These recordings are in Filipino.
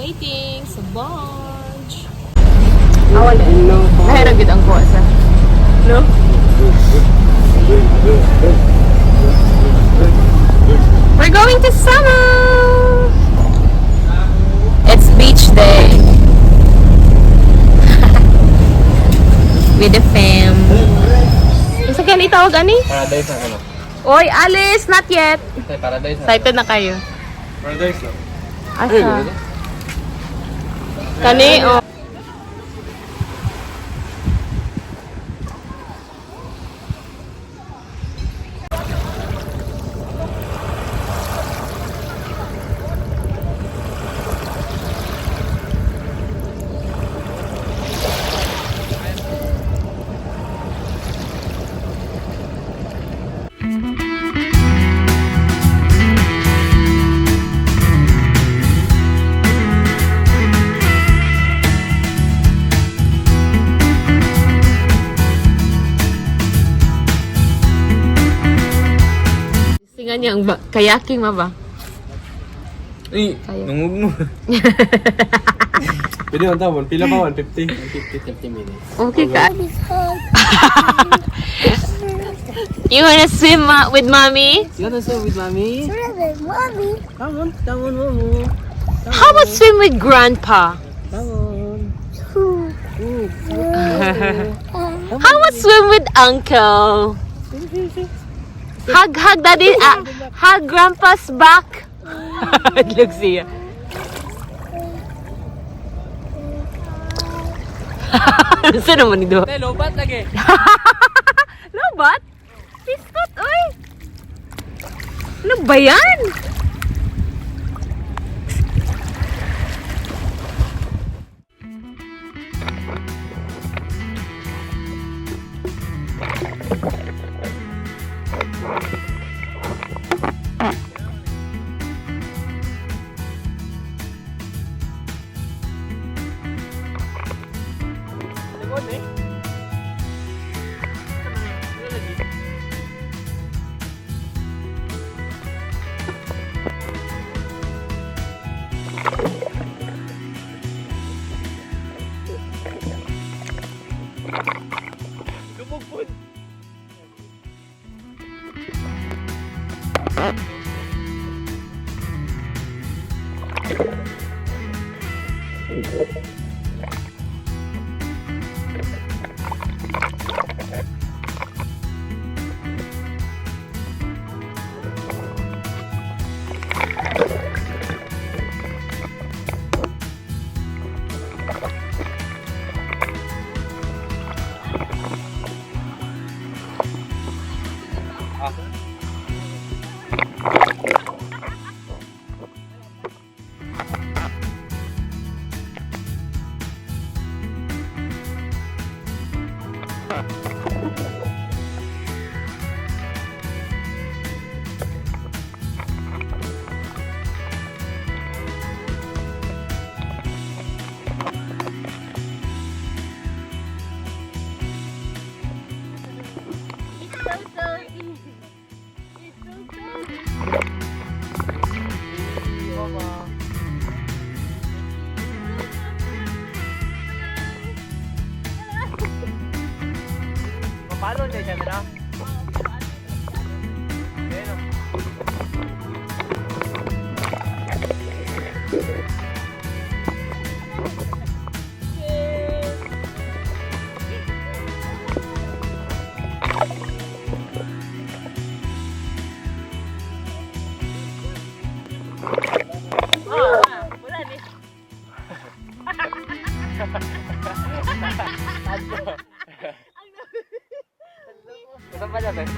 waiting sa bunch. Awan na. Nahiragid ang kuha sa. No? We're going to summer! It's beach day. With the fam. Isa ka ni tawag ani? Paradise na ano? Oy, Alice! Not yet! Paradise na. Excited na kayo. Paradise na. Asa? Kani, oh. Singan niya ang kayaking ma ba? Ay, nungog mo. Pwede ang tawon. Pila pa? 150? 150 minutes. Okay ka. You wanna swim with mommy? You wanna swim with mommy? Mommy. Tawon, momo. How about swim with grandpa? Tawon. How about swim with uncle? Hug daddy, hug grandpa's back. Look siya. Saan naman ito? Lobat lagi. Lobat? Pistot, oy! Ano ba yan? Paano niya siya nila? Saan pa dyan,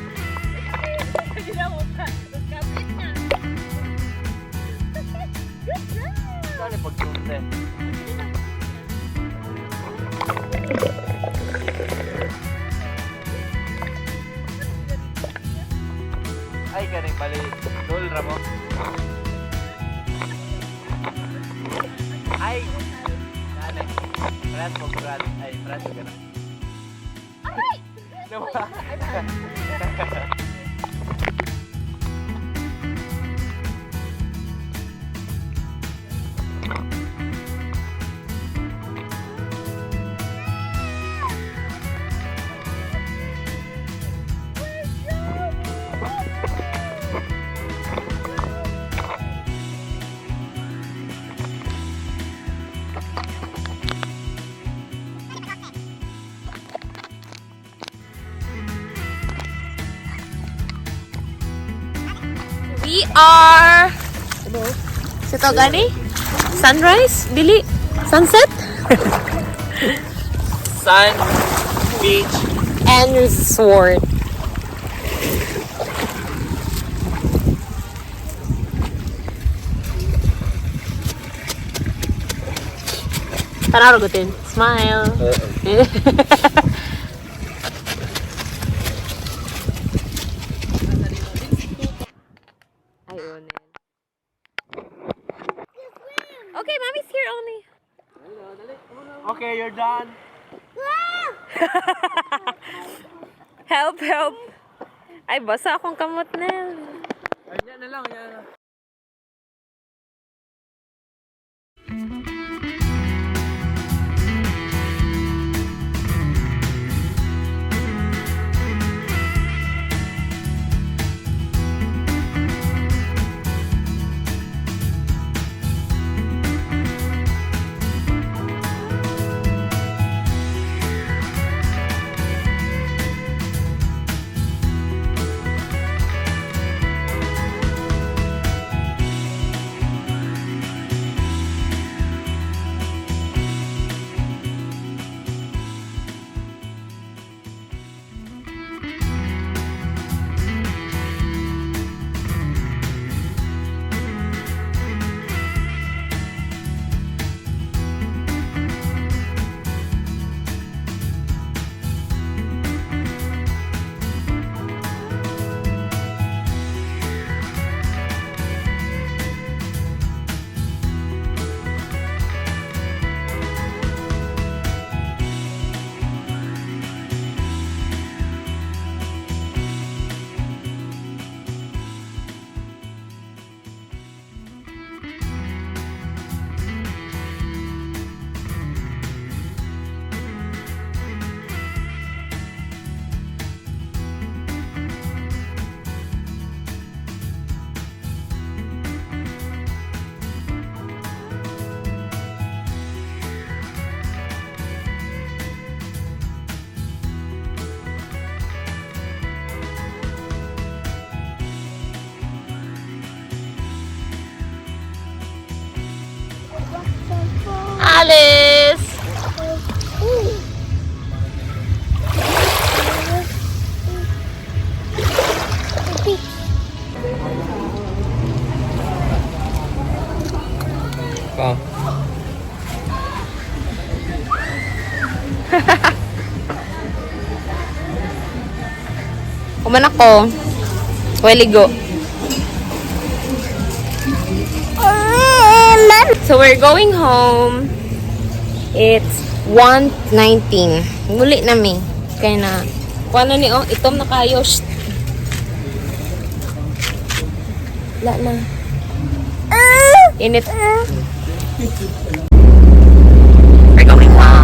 Saan yung pag-zoom, Ay, ganing mali. Dol, Ramo. Ay! Nanay. Brad mo, Brad. Ay, Brad mo gano'n. Ay! Nawa. are... Sito gani? Sunrise? Dili? Sunset? Sun, beach, And resort. Tara, ragutin. Smile. Ayun. Okay, mommy's here only. Okay, you're done. Help, help. Ay, basa akong kamot na. Yan na lang, yan na lang. Alice! Oh. Kuman ako. Waligo. So we're going home. It's 1:19. Muli na mi. Kaya na. Kuha ni itom na kayo. Shh. Wala na. Init. We're going home.